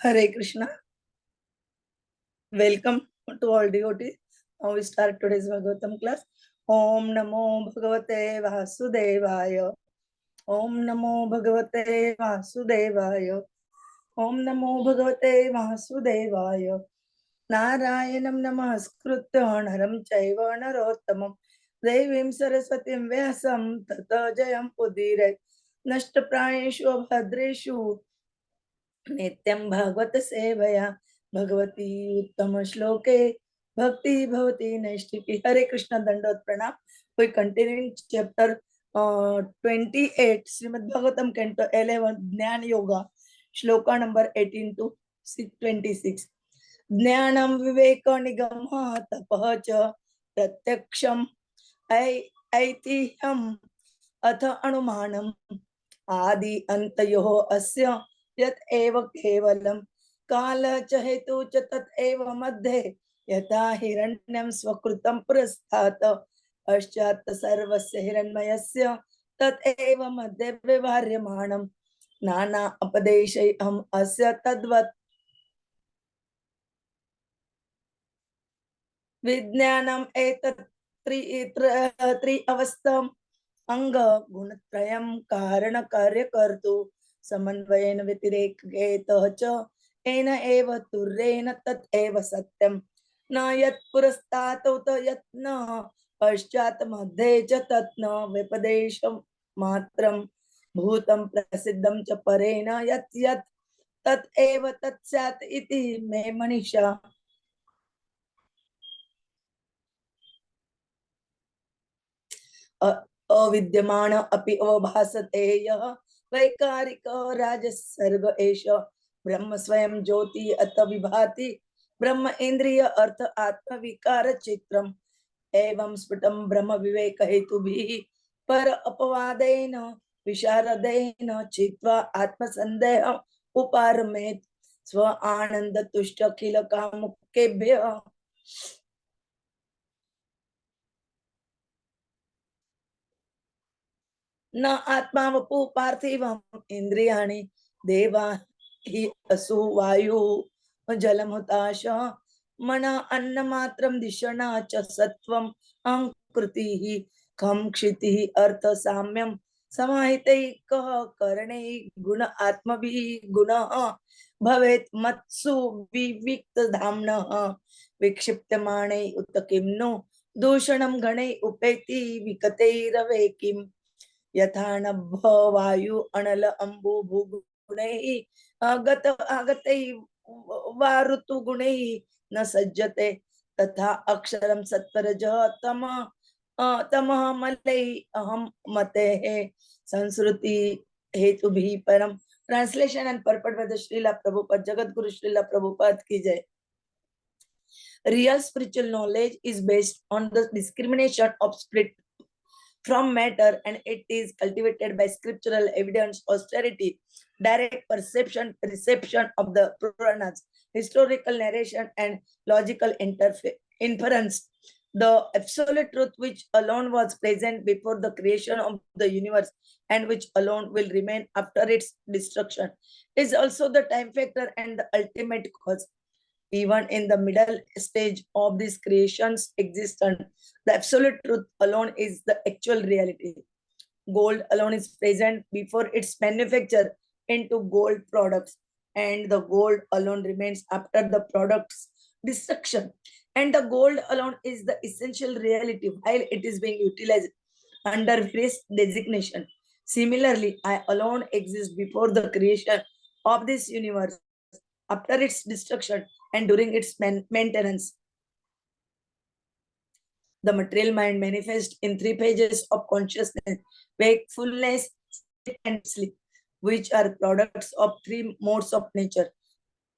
Hare Krishna. Welcome to all devotees. Now we start today's Bhagavatam class. Om Namo Bhagavate Vasudevaya. Om Namo Bhagavate Vasudevaya. Om Namo Bhagavate Vasudevaya. Narayanam Namaskritya Naram Chaiva Narottamam Devim Saraswatim Vyasam Tata Jayam Udire Nashtaprayeshu Bhadreshu नित्यं भागवत सेवया भगवती उत्तम श्लोके भक्ति भवती नैष्टिकी. हरे कृष्ण दंडोत प्रणाम. We continuing chapter 28 Srimad Bhagavatam Canto 11 Jnana Yoga shloka number 18 to 26. ज्ञानम विवेक निगम तपः च प्रत्यक्षम ऐतिह्यम अथ अनुमानम आदि अंतयोः अस्य यत एव केवलम काल च हेतु च तत एव मध्ये यथा हिरण्यं स्वकृतं पुरस्तात् पश्चात् सर्वस्य हिरण्मयस्य तत एव मध्ये व्यवहार्यमाणं नाना अपदेशैः अस्य तद्वत् विज्ञानम् एतत् त्रि अवस्थम् अंग गुणत्रयं कारण कार्य कर्तु समन्वयेन व्यतिरेकेतः च येन एव तुर्येण तत् एव सत्यं न यत् पुरस्तात् उत यत् न पश्चात् मध्ये च तत् न व्यपदेशं मात्रं भूतं प्रसिद्धं च परेण यत् यत् तत् एव तत् स्यात् इति मे मनीषा. अविद्यमान अपि अवभासते यः वैकारिक राजसर्ग एष ब्रह्म स्वयं ज्योति अत विभाति ब्रह्म इंद्रिय अर्थ आत्म विकार चित्रम एवं स्फुटम ब्रह्म विवेक हेतुभिः पर अपवादेन विशारदेन चित्वा आत्म संदेह उपारमेत स्व आनंद तुष्ट अखिल कामुकेभ्यः न आत्मा वपु पार्थिवम इंद्रियाणि देवा हि असु वायु जलमुताश मन अन्न मात्रम दिशना च सत्वम अंकृति खम क्षिति अर्थ साम्यम समाहितैकः करणे गुण आत्मभि गुणः भवेत् मत्सु विविक्त धाम्नः विक्षिप्तमाणे उत किं नु दूषणं गणे उपेति विकतैरवे किम् यथा नभ वायु अनल अंबु भूगुणैः आगत आगतैः वा ऋतु गुणैः न सज्जते तथा अक्षरम सत्वरजः तमः मलैः अहम मतेः संस्कृति हेतुभिः परम. Translation and purport by the Srila Prabhupada Jagat Guru Srila Prabhupada की जय. Real spiritual knowledge is based on the discrimination of spirit from matter, and it is cultivated by scriptural evidence, austerity, direct perception, reception of the Puranas, historical narration, and logical inference. The absolute truth, which alone was present before the creation of the universe and which alone will remain after its destruction, is also the time factor and the ultimate cause. Even in the middle stage of this creation's existence, the absolute truth alone is the actual reality. Gold alone is present before its manufacture into gold products, and the gold alone remains after the product's destruction. And the gold alone is the essential reality while it is being utilized under various designation. Similarly, I alone exist before the creation of this universe, after its destruction, and during its maintenance. The material mind manifests in three phases of consciousness: wakefulness, sleep, and sleep, which are products of three modes of nature.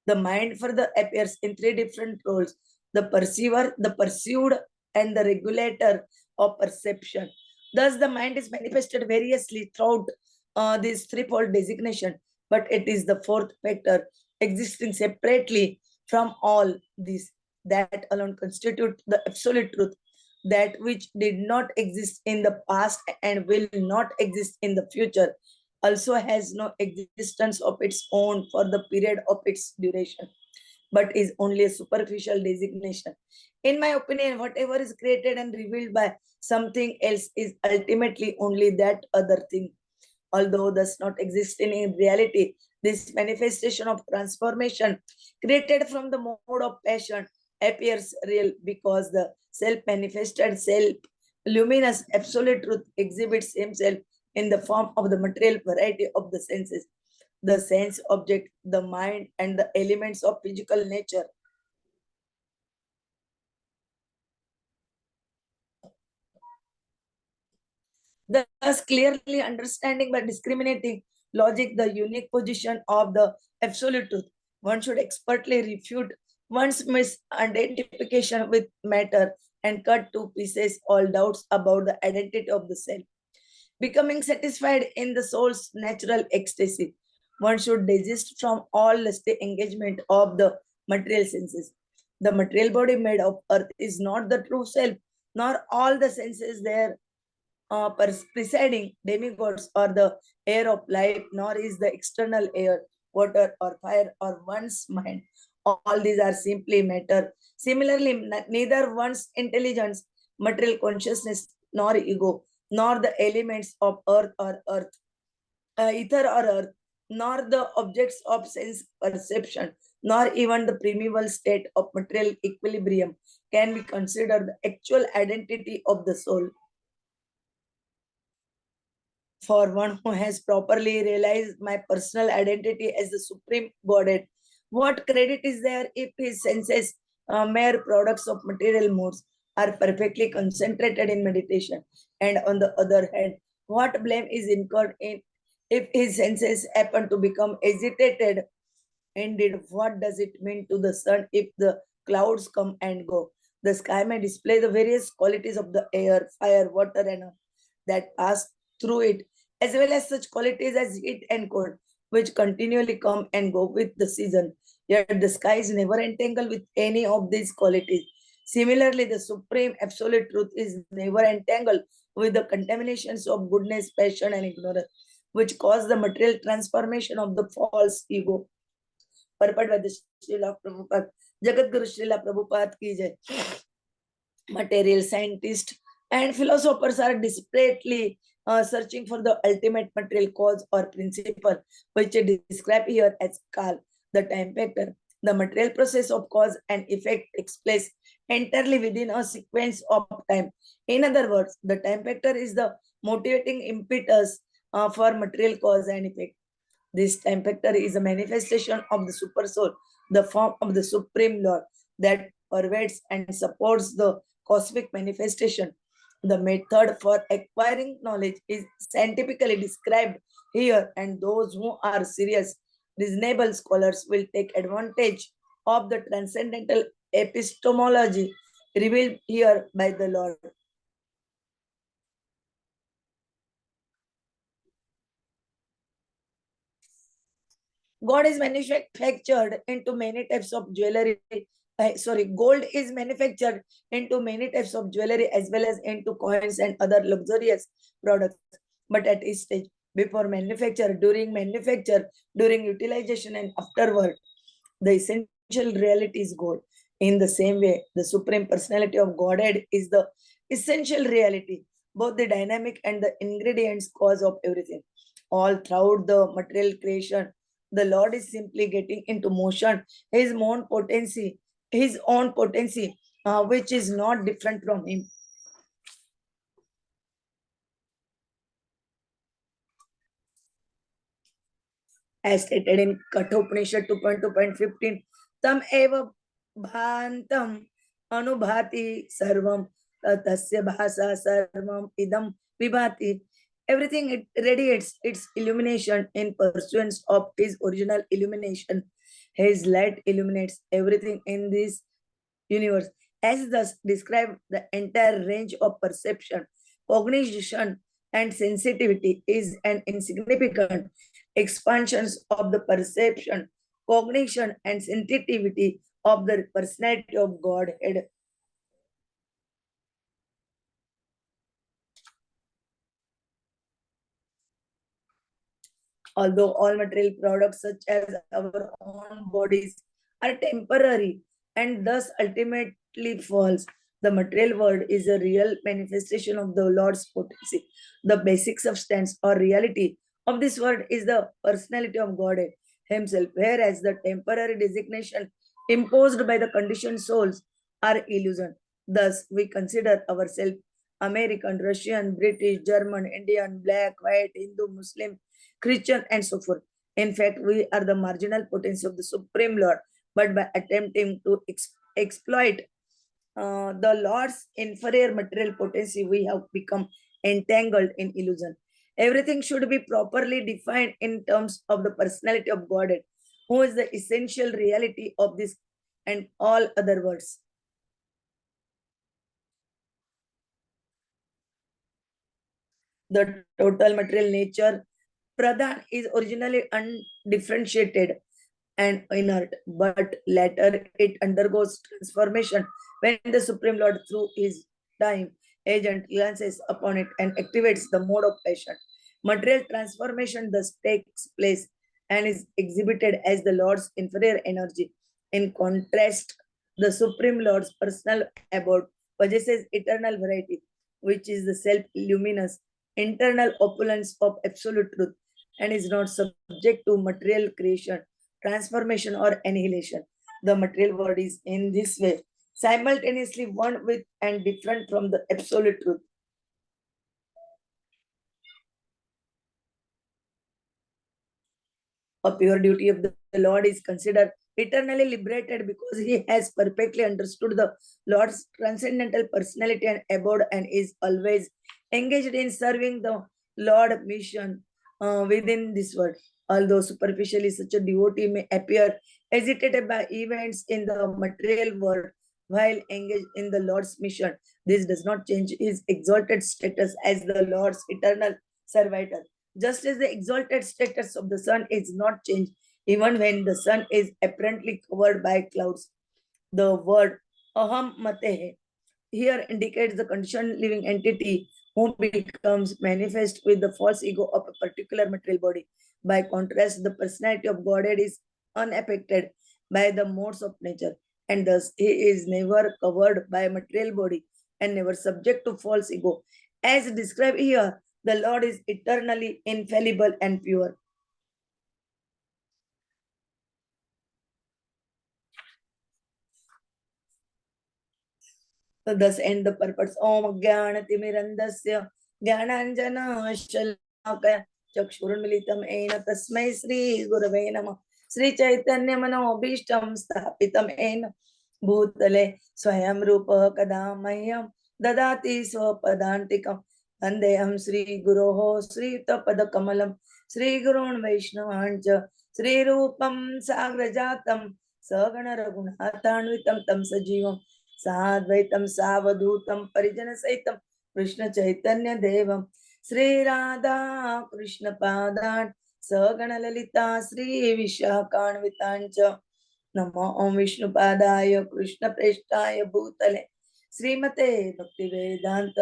The mind further appears in three different roles: the perceiver, the perceived, and the regulator of perception. Thus, the mind is manifested variously throughout this threefold designation, but it is the fourth factor existing separately from all these that alone constitute the absolute truth, that which did not exist in the past and will not exist in the future, also has no existence of its own for the period of its duration, but is only a superficial designation. In my opinion, whatever is created and revealed by something else is ultimately only that other thing, although does not exist in reality. This manifestation of transformation created from the mode of passion appears real because the self-manifested self, luminous absolute truth exhibits himself in the form of the material variety of the senses, the sense object, the mind, and the elements of physical nature. Thus, clearly understanding by discriminating logic the unique position of the absolute truth, one should expertly refute one's misidentification with matter and cut to pieces all doubts about the identity of the self. Becoming satisfied in the soul's natural ecstasy, one should desist from all lusty engagement of the material senses. The material body made of earth is not the true self, nor all the senses there presiding demigods or the air of life, nor is the external air, water, or fire, or one's mind. All these are simply matter. Similarly, neither one's intelligence, material consciousness, nor ego, nor the elements of earth, ether or earth, nor the objects of sense perception, nor even the primeval state of material equilibrium can be considered the actual identity of the soul. For one who has properly realized my personal identity as the supreme godhead, what credit is there if his senses, mere products of material modes, are perfectly concentrated in meditation? And on the other hand, what blame is incurred in if his senses happen to become agitated? Indeed, what does it mean to the sun if the clouds come and go? The sky may display the various qualities of the air, fire, water, and earth that pass through it, as well as such qualities as heat and cold, which continually come and go with the season. Yet the sky is never entangled with any of these qualities. Similarly, the supreme absolute truth is never entangled with the contaminations of goodness, passion, and ignorance, which cause the material transformation of the false ego. Purport by the Srila Prabhupada. Jagat Guru Srila Prabhupada ki jai. Material scientists and philosophers are desperately searching for the ultimate material cause or principle, which is described here as Kal, the time factor. The material process of cause and effect takes place entirely within a sequence of time. In other words, the time factor is the motivating impetus for material cause and effect. This time factor is a manifestation of the super soul, the form of the supreme Lord that pervades and supports the cosmic manifestation. The method for acquiring knowledge is scientifically described here, and those who are serious, reasonable scholars will take advantage of the transcendental epistemology revealed here by the Lord. God is manufactured into many types of jewelry. Gold is manufactured into many types of jewelry as well as into coins and other luxurious products. But at each stage, before manufacture, during utilization, and afterward, the essential reality is gold. In the same way, the supreme personality of Godhead is the essential reality, both the dynamic and the ingredients cause of everything. All throughout the material creation, the Lord is simply getting into motion his own potency, which is not different from him. As stated in Kathopanishad 2.2.15, tam eva bhantam anubhati sarvam tasya bhasa sarvam idam vibhati. Everything it radiates its illumination in pursuance of his original illumination. His light illuminates everything in this universe, as thus described the entire range of perception, cognition, and sensitivity is an insignificant expansions of the perception, cognition, and sensitivity of the personality of Godhead. Although all material products such as our own bodies are temporary and thus ultimately false, the material world is a real manifestation of the Lord's potency. The basic substance or reality of this world is the personality of God Himself, whereas the temporary designation imposed by the conditioned souls are illusion. Thus, we consider ourselves American, Russian, British, German, Indian, black, white, Hindu, Muslim, Christian, and so forth. In fact, we are the marginal potency of the Supreme Lord, but by attempting to exploit the Lord's inferior material potency, we have become entangled in illusion. Everything should be properly defined in terms of the personality of God, who is the essential reality of this and all other words. The total material nature, Pradhan, is originally undifferentiated and inert, but later it undergoes transformation when the Supreme Lord, through his time agent, glances upon it and activates the mode of passion. Material transformation thus takes place and is exhibited as the Lord's inferior energy. In contrast, the Supreme Lord's personal abode possesses eternal variety, which is the self-luminous internal opulence of absolute truth and is not subject to material creation, transformation, or annihilation. The material world is in this way simultaneously one with and different from the absolute truth. A pure duty of the Lord is considered eternally liberated because he has perfectly understood the Lord's transcendental personality and abode and is always engaged in serving the Lord mission within this world. Although superficially such a devotee may appear agitated by events in the material world while engaged in the Lord's mission, this does not change his exalted status as the Lord's eternal servitor. Just as the exalted status of the sun is not changed even when the sun is apparently covered by clouds. The word aham matehe here indicates the conditioned living entity who becomes manifest with the false ego of a particular material body. By contrast, the personality of Godhead is unaffected by the modes of nature, and thus he is never covered by a material body and never subject to false ego. As described here, the Lord is eternally infallible and pure. So thus end the purpose. Om Jnanatimirandasya Jnananjana चक्षुरुन्मिलितं येन तस्मै श्री गुरवे नमः श्री चैतन्य मनोभीष्टं स्थापितं येन भूतले स्वयं रूपः कदा मह्यं ददाति स्वपदान्तिकं वन्देऽहं श्रीगुरोः श्रीयुतपदकमलं श्रीगुरून् वैष्णवान् च श्रीरूपं साग्रजातं सगण रघुनाथान्वितं तं सजीवं साद्वैतं सावधूतं परिजन सहितं कृष्ण चैतन्य देवं श्री राधा कृष्ण पादान् सगण ललिता श्री विशाखान्वितांच नमो ओम विष्णुपादाय कृष्ण प्रेष्ठाय भूतले श्रीमते भक्ति वेदांत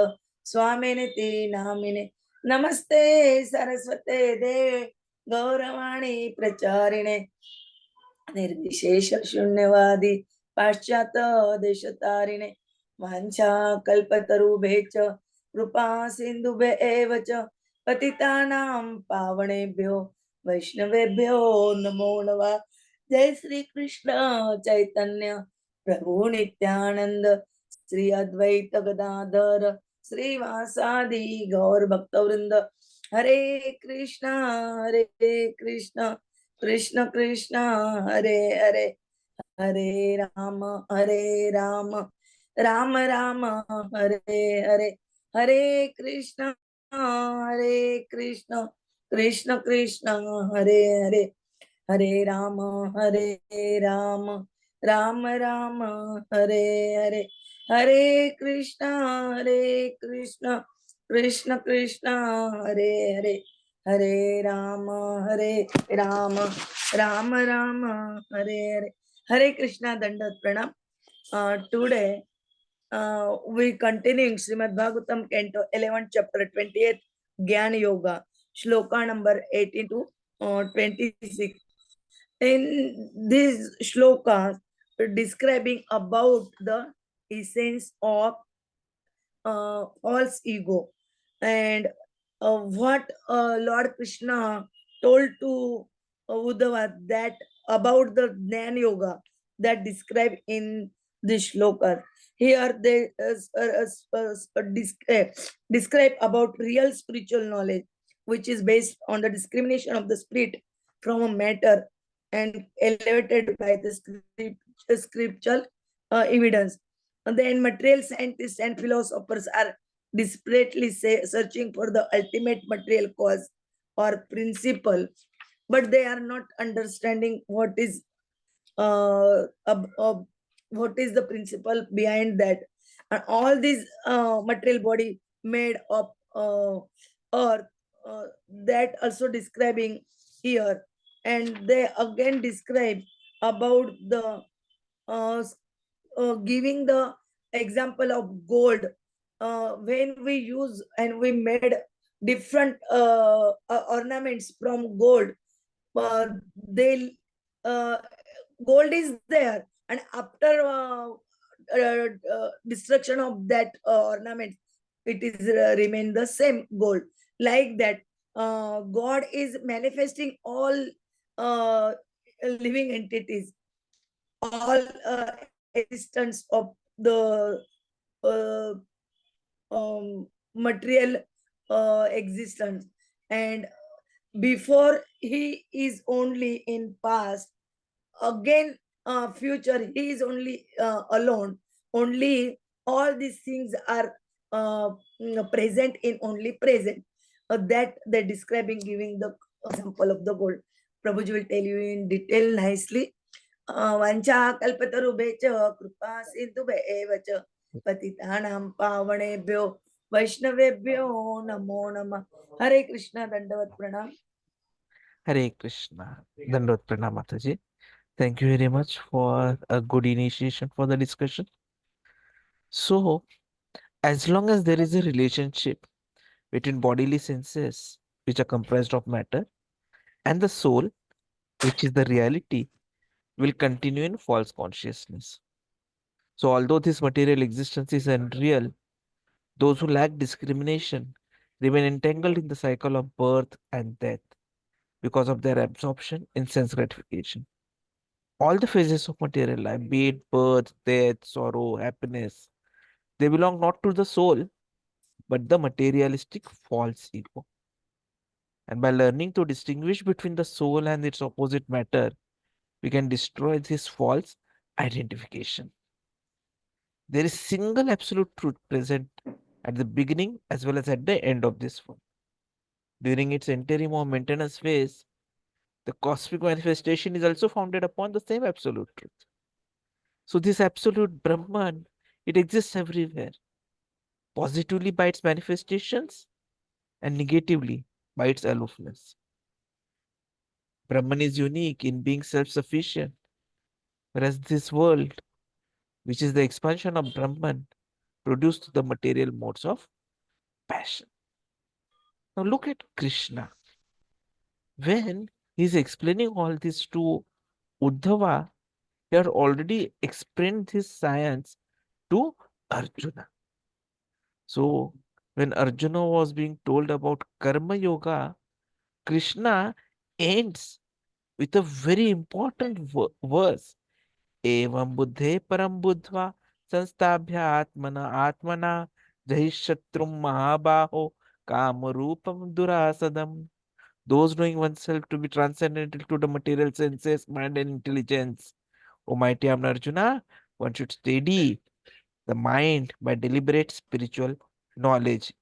स्वामिनिति नामिने नमस्ते सरस्वते देवे गौरवाणी प्रचारिणे निर्विशेष शून्यवादी पाश्चात देशतारिणे वाञ्छा कल्पतरुभे च कृपा सिन्धुभ्य एव च पतितानां पावनेभ्यो वैष्णवेभ्यो नमो नमः। जय श्री कृष्ण चैतन्य प्रभु नित्यानंद श्री अद्वैत गदाधर श्रीवासादि गौर भक्तवृंद हरे कृष्ण कृष्ण कृष्ण हरे हरे हरे राम राम राम हरे हरे हरे कृष्ण कृष्ण कृष्ण हरे हरे हरे राम राम राम हरे हरे हरे कृष्ण कृष्ण कृष्ण हरे हरे हरे राम राम राम हरे हरे हरे कृष्णा दंडवत प्रणाम. Today we continuing Srimad Bhagavatam Canto 11 chapter 28 Gyan Yoga shloka number 18 to 26. In these shlokas, describing about the essence of false ego and what Lord Krishna told to Uddhava that about the Jnana Yoga that described in this shloka. Here they describe about real spiritual knowledge, which is based on the discrimination of the spirit from a matter and elevated by the scriptural evidence. And then material scientists and philosophers are desperately searching for the ultimate material cause or principle, but they are not understanding uh, uh, uh, what is the principle behind that. And all these material body made of earth, that also describing here, and they again describe about the uh, giving the example of gold. When we use and we made different ornaments from gold, they gold is there, and after destruction of that ornament, it is remain the same gold. Like that, God is manifesting all uh, living entities, all existence of the uh, material existence. And before he is only in past, again future he is only alone. Only all these things are present in only present. That they're describing, giving the example of the gold. Prabhuji will tell you in detail nicely. वाञ्छा कल्पतरुभ्यश्च कृपा सिन्धुभ्येव च पतितानां पावनेभ्यो वैष्णवेभ्यो नमो नमः. हरे कृष्णा. दंडवत प्रणाम. Hare Krishna. Dandot Pranam Mataji. Thank you very much for a good initiation for the discussion. So, as long as there is a relationship between bodily senses, which are comprised of matter, and the soul, which is the reality, will continue in false consciousness. So, although this material existence is unreal, those who lack discrimination remain entangled in the cycle of birth and death because of their absorption in sense gratification. All the phases of material life, be it birth, death, sorrow, happiness, they belong not to the soul, but the materialistic false ego. And by learning to distinguish between the soul and its opposite matter, we can destroy this false identification. There is single absolute truth present at the beginning as well as at the end of this world. During its interim or maintenance phase, the cosmic manifestation is also founded upon the same absolute truth. So this absolute Brahman, it exists everywhere, positively by its manifestations and negatively by its aloofness. Brahman is unique in being self-sufficient, whereas this world, which is the expansion of Brahman, produced the material modes of passion. Now look at Krishna. When he's explaining all this to Uddhava, he had already explained his science to Arjuna. So when Arjuna was being told about Karma Yoga, Krishna ends with a very important verse. Evam buddhe param buddhva संस्थाभ्य आत्मना आत्मना जहिशत्रुम महाबाहो kamarupam durasadam. Those knowing oneself to be transcendental to the material senses, mind, and intelligence. O mighty Arjuna, one should steady the mind by deliberate spiritual knowledge,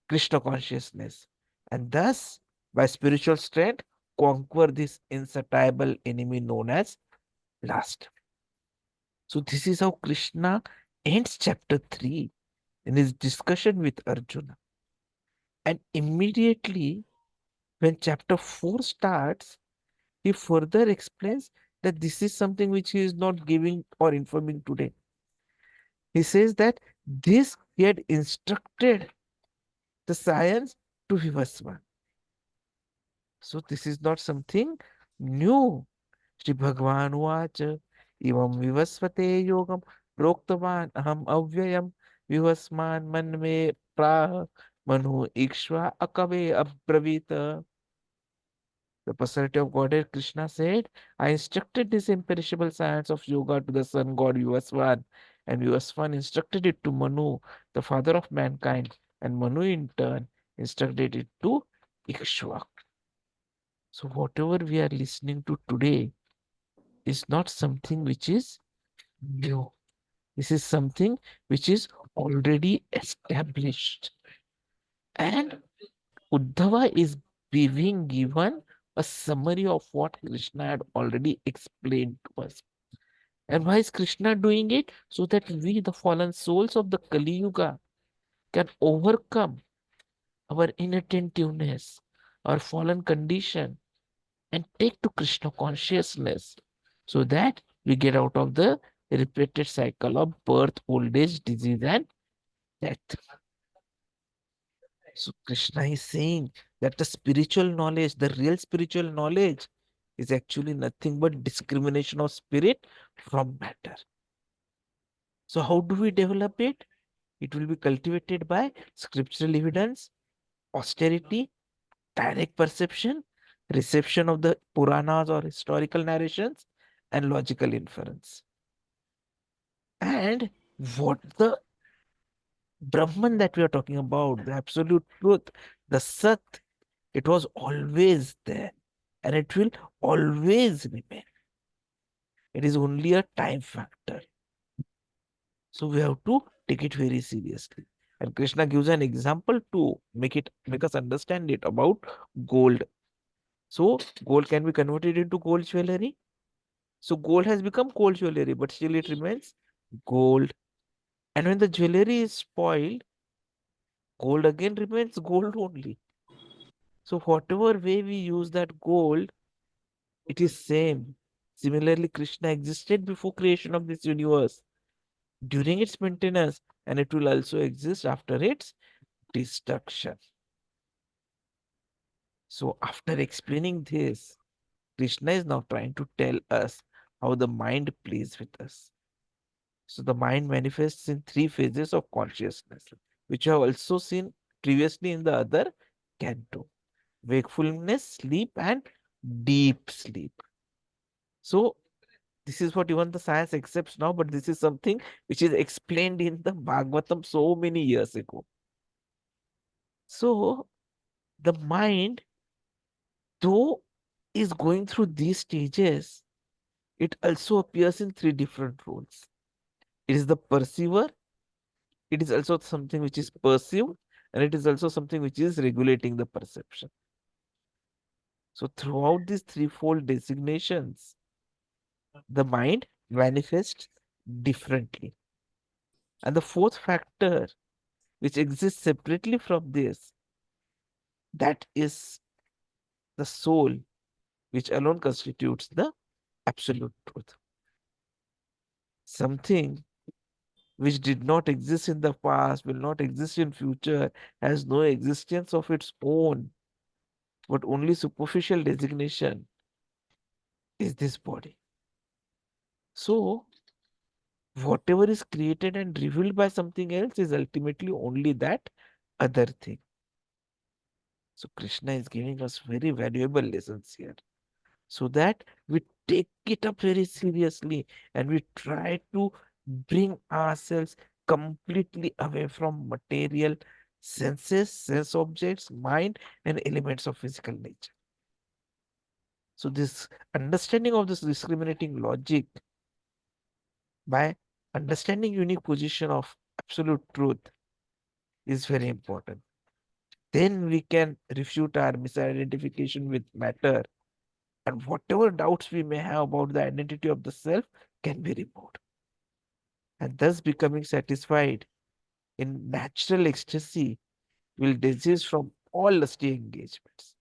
Krishna consciousness, and thus, by spiritual strength, conquer this insatiable enemy known as lust. So, this is how Krishna ends chapter 3 in his discussion with Arjuna. And immediately, when chapter 4 starts, he further explains that this is something which he is not giving or informing today. He says that this he had instructed the science to Vivaswan. So this is not something new. Shri Bhagavan Uvacha Ivam Vivasvate Yogam Proktavan Aham Avyayam Vivasman Manme Praha Manu Ikshva Akave Abravita. The personality of Godhead Krishna said, I instructed this imperishable science of yoga to the sun god Vivasvan, and Vivasvan instructed it to Manu, the father of mankind, and Manu in turn instructed it to Ikshva. So whatever we are listening to today is not something which is new. This is something which is already established. And Uddhava is being given a summary of what Krishna had already explained to us. And why is Krishna doing it? So that we, the fallen souls of the Kali Yuga, can overcome our inattentiveness, our fallen condition, and take to Krishna consciousness so that we get out of the repeated cycle of birth, old age, disease, and death. So Krishna is saying that the spiritual knowledge, the real spiritual knowledge, is actually nothing but discrimination of spirit from matter. So how do we develop it? It will be cultivated by scriptural evidence, austerity, direct perception, reception of the Puranas or historical narrations, and logical inference. And what the Brahman that we are talking about, the absolute truth, the Sat, it was always there and it will always remain. It is only a time factor. So we have to take it very seriously. And Krishna gives an example to make us understand it about gold. So gold can be converted into gold jewelry. So gold has become gold jewelry, but still it remains gold. And when the jewelry is spoiled, gold again remains gold only. So whatever way we use that gold, it is same. Similarly, Krishna existed before creation of this universe, during its maintenance, and it will also exist after its destruction. So after explaining this, Krishna is now trying to tell us how the mind plays with us. So the mind manifests in three phases of consciousness, which you have also seen previously in the other canto: wakefulness, sleep, and deep sleep. So this is what even the science accepts now, but this is something which is explained in the Bhagavatam so many years ago. So the mind, though, is going through these stages, it also appears in three different roles. It is the perceiver, it is also something which is perceived, and it is also something which is regulating the perception. So throughout these threefold designations, the mind manifests differently. And the fourth factor, which exists separately from this, that is the soul, which alone constitutes the absolute truth. Something which did not exist in the past, will not exist in future, has no existence of its own, but only superficial designation is this body. So whatever is created and revealed by something else is ultimately only that other thing. So Krishna is giving us very valuable lessons here, so that we take it up very seriously and we try to bring ourselves completely away from material senses, sense objects, mind, and elements of physical nature. So this understanding of this discriminating logic by understanding unique position of absolute truth is very important. Then we can refute our misidentification with matter, and whatever doubts we may have about the identity of the self can be removed. And thus becoming satisfied in natural ecstasy will desist from all lusty engagements.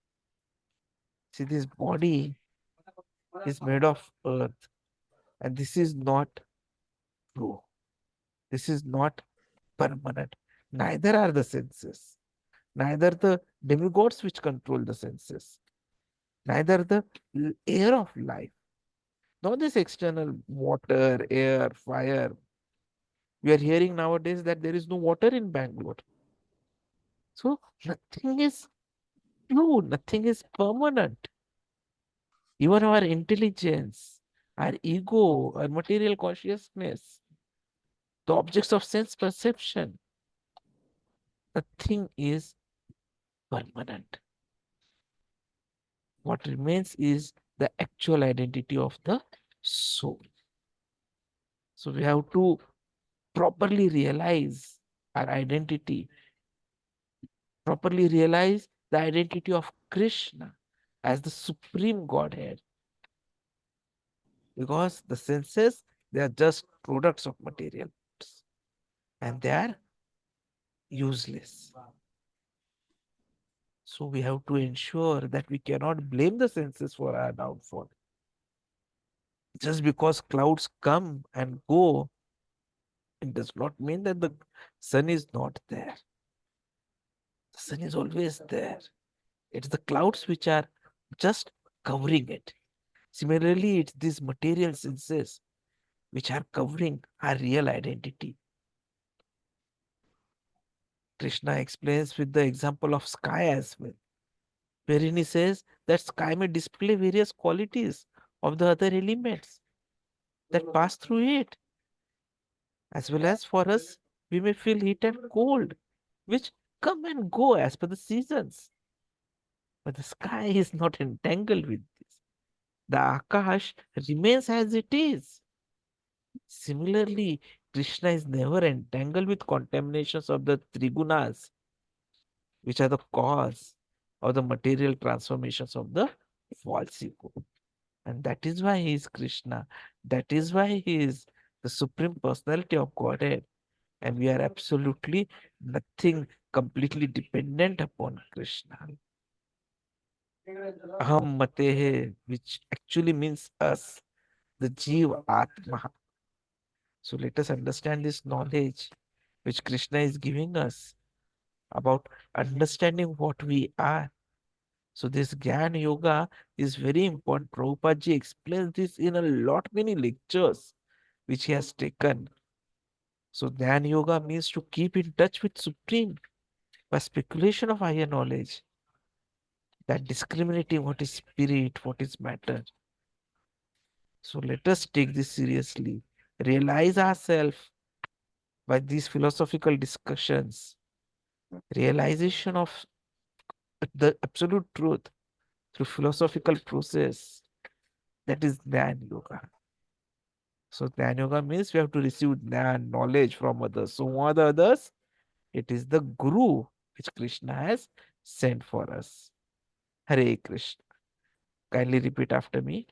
See, this body is made of earth, and this is not true. This is not permanent. Neither are the senses, neither the demigods which control the senses. neither the air of life, not this external water, air, fire. We are hearing nowadays that there is no water in Bangalore. So nothing is true, nothing is permanent. Even our intelligence, our ego, our material consciousness, the objects of sense perception, nothing is permanent. What remains is the actual identity of the soul. So we have to properly realize our identity, properly realize the identity of Krishna as the supreme Godhead. Because the senses, they are just products of material and they are useless. So we have to ensure that we cannot blame the senses for our downfall. Just because clouds come and go, it does not mean that the sun is not there. The sun is always there. It's the clouds which are just covering it. Similarly, it's these material senses which are covering our real identity. Krishna explains with the example of sky as well, wherein he says that sky may display various qualities of the other elements that pass through it, as well as for us, we may feel heat and cold, which come and go as per the seasons. But the sky is not entangled with this. The Akash remains as it is. Similarly, Krishna is never entangled with contaminations of the trigunas, which are the cause of the material transformations of the false ego. And that is why he is Krishna. That is why he is the supreme personality of Godhead. And we are absolutely nothing, completely dependent upon Krishna. Aham Matehe, which actually means us, the Jeev Atma. So let us understand this knowledge which Krishna is giving us about understanding what we are. So this Gyan Yoga is very important. Prabhupada ji explains this in a lot many lectures which he has taken. So Gyan Yoga means to keep in touch with Supreme by speculation of higher knowledge, that discriminating what is spirit, what is matter. So let us take this seriously. Realize ourselves by these philosophical discussions, realization of the absolute truth through philosophical process. That is Jnana Yoga. So Jnana Yoga means we have to receive Jnana, knowledge from others. So who are the others? It is the Guru which Krishna has sent for us. Hare Krishna. Kindly repeat after me.